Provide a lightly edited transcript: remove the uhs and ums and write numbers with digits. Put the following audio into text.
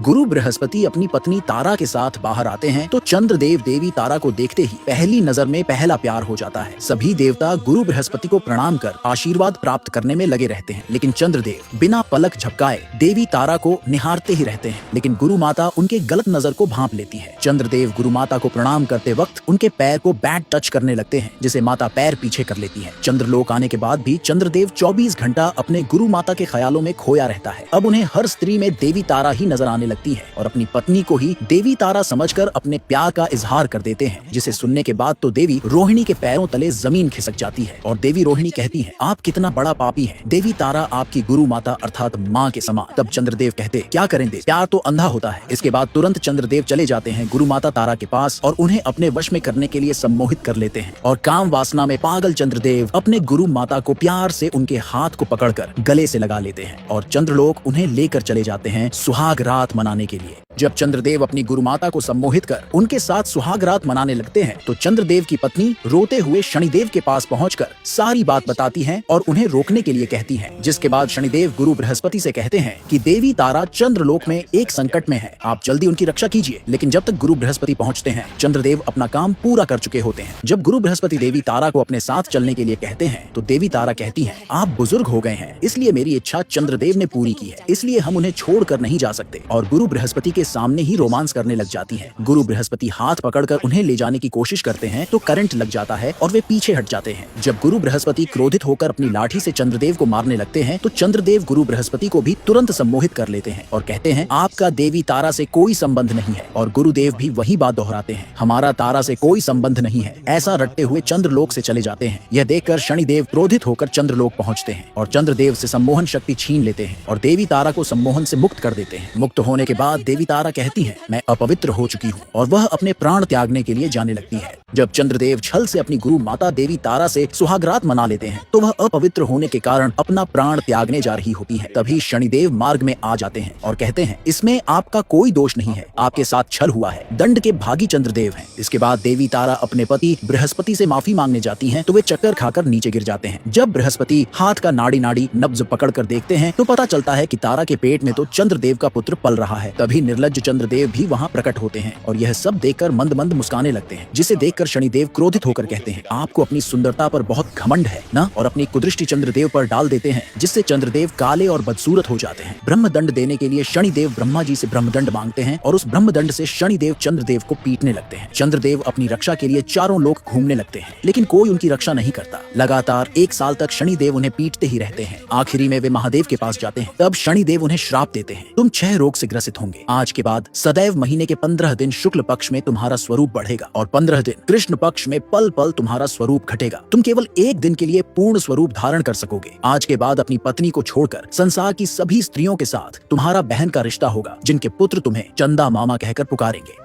गुरु बृहस्पति अपनी पत्नी तारा के साथ बाहर आते हैं तो चंद्रदेव देवी तारा को देखते ही पहली नजर में पहला प्यार हो जाता है। सभी देवता गुरु बृहस्पति को प्रणाम कर आशीर्वाद प्राप्त करने में लगे रहते हैं, लेकिन चंद्रदेव बिना पलक झपकाए देवी तारा को निहारते ही रहते हैं। लेकिन गुरु माता उनके गलत नजर को भांप लेती है। चंद्रदेव गुरु माता को प्रणाम करते वक्त उनके पैर को बैड टच करने लगते हैं, जिसे माता पैर पीछे कर लेती है। चंद्रलोक आने के बाद भी चंद्रदेव 24 घंटा अपने गुरु माता के ख्यालों में खोया रहता है। अब उन्हें हर स्त्री में देवी तारा ही नजर आने लगती है और अपनी पत्नी को ही देवी तारा समझकर अपने प्यार का इजहार कर देते हैं, जिसे सुनने के बाद तो देवी रोहिणी के पैरों तले जमीन खिसक जाती है और देवी रोहिणी कहती है, आप कितना बड़ा पापी हैं। देवी तारा आपकी गुरु माता अर्थात माँ के समान। तब चंद्रदेव कहते, क्या करें देव, प्यार तो अंधा होता है। इसके बाद तुरंत चंद्रदेव चले जाते हैं गुरु माता तारा के पास और उन्हें अपने वश में करने के लिए सम्मोहित कर लेते हैं। और काम वासना में पागल चंद्रदेव अपने गुरु माता को प्यार से उनके हाथ को पकड़कर गले से लगा लेते हैं और चंद्रलोक उन्हें लेकर चले जाते हैं सुहाग रात मनाने के लिए। जब चंद्रदेव अपनी गुरु माता को सम्मोहित कर उनके साथ सुहाग रात मनाने लगते हैं तो चंद्रदेव की पत्नी रोते हुए शनिदेव के पास पहुंचकर सारी बात बताती हैं और उन्हें रोकने के लिए कहती हैं। जिसके बाद शनिदेव गुरु बृहस्पति से कहते हैं कि देवी तारा चंद्रलोक में एक संकट में है, आप जल्दी उनकी रक्षा कीजिए। लेकिन जब तक गुरु बृहस्पति पहुंचते हैं चंद्रदेव अपना काम पूरा कर चुके होते हैं। जब गुरु बृहस्पति देवी तारा को अपने साथ चलने के लिए कहते हैं तो देवी तारा कहती है, आप बुजुर्ग हो गए हैं, इसलिए मेरी इच्छा चंद्रदेव ने पूरी की है, इसलिए हम उन्हें छोड़कर नहीं जा सकते। और गुरु बृहस्पति के सामने ही रोमांस करने लग जाती है। गुरु बृहस्पति हाथ पकड़कर उन्हें ले जाने की कोशिश करते हैं तो करंट लग जाता है और वे पीछे हट जाते हैं। जब गुरु बृहस्पति क्रोधित होकर अपनी लाठी से चंद्रदेव को मारने लगते हैं तो चंद्रदेव गुरु बृहस्पति को भी तुरंत सम्मोहित कर लेते हैं और कहते हैं, आपका देवी तारा से कोई संबंध नहीं है। और गुरुदेव भी वही बात दोहराते हैं, हमारा तारा से कोई संबंध नहीं है। ऐसा रटते हुए चंद्रलोक से चले जाते हैं। यह देखकर शनिदेव क्रोधित होकर चंद्रलोक पहुंचते हैं और चंद्रदेव से सम्मोहन शक्ति छीन लेते हैं और देवी तारा को सम्मोहन से मुक्त कर देते हैं। मुक्त होने के बाद देवी तारा कहती है, मैं अपवित्र हो चुकी हूँ, और वह अपने प्राण त्यागने के लिए जाने लगती है। जब चंद्रदेव छल से अपनी गुरु माता देवी तारा से सुहागरात मना लेते हैं तो वह अपवित्र होने के कारण अपना प्राण त्यागने जा रही होती है। तभी शनिदेव मार्ग में आ जाते हैं और कहते हैं, इसमें आपका कोई दोष नहीं है, आपके साथ छल हुआ है, दंड के भागी चंद्रदेव हैं। इसके बाद देवी तारा अपने पति बृहस्पति से माफी मांगने जाती हैं तो वे चक्कर खाकर नीचे गिर जाते हैं। जब बृहस्पति हाथ का नाड़ी नाड़ी नब्ज पकड़कर देखते हैं तो पता चलता है कि तारा के पेट में तो चंद्रदेव का पुत्र पल रहा है। तभी निर्लज्ज चंद्रदेव भी वहाँ प्रकट होते हैं और यह सब देखकर मंद मंद मुस्काने लगते हैं, जिसे देखकर शनिदेव क्रोधित होकर कहते हैं, आपको अपनी सुंदरता पर बहुत घमंड है ना, और अपनी कुदृष्टि चंद्रदेव पर डाल देते हैं, जिससे चंद्रदेव काले और बदसूरत हो जाते हैं। ब्रह्मदंड देने के लिए शनिदेव ब्रह्मा जी से ब्रह्मदंड मांगते हैं और उस ब्रह्मदंड से शनिदेव चंद्रदेव को पीटने लगते हैं। चंद्रदेव अपनी रक्षा के लिए चारों लोक घूमने लगते हैं, लेकिन कोई उनकी रक्षा नहीं करता। लगातार 1 साल तक शनिदेव उन्हें पीटते ही रहते हैं। आखिरी में वे महादेव के पास जाते हैं। तब शनिदेव उन्हें श्राप देते हैं, तुम 6 रोग से ग्रसित होंगे। आज के बाद सदैव महीने के 15 दिन शुक्ल पक्ष में तुम्हारा स्वरूप बढ़ेगा और 15 दिन कृष्ण पक्ष में पल पल तुम्हारा स्वरूप घटेगा। तुम केवल 1 दिन के लिए पूर्ण स्वरूप धारण कर सकोगे। आज के बाद अपनी पत्नी को छोड़कर संसार की सभी स्त्रियों के साथ तुम्हारा बहन का रिश्ता होगा, जिनके पुत्र तुम्हें चंदा मामा कहकर पुकारेंगे।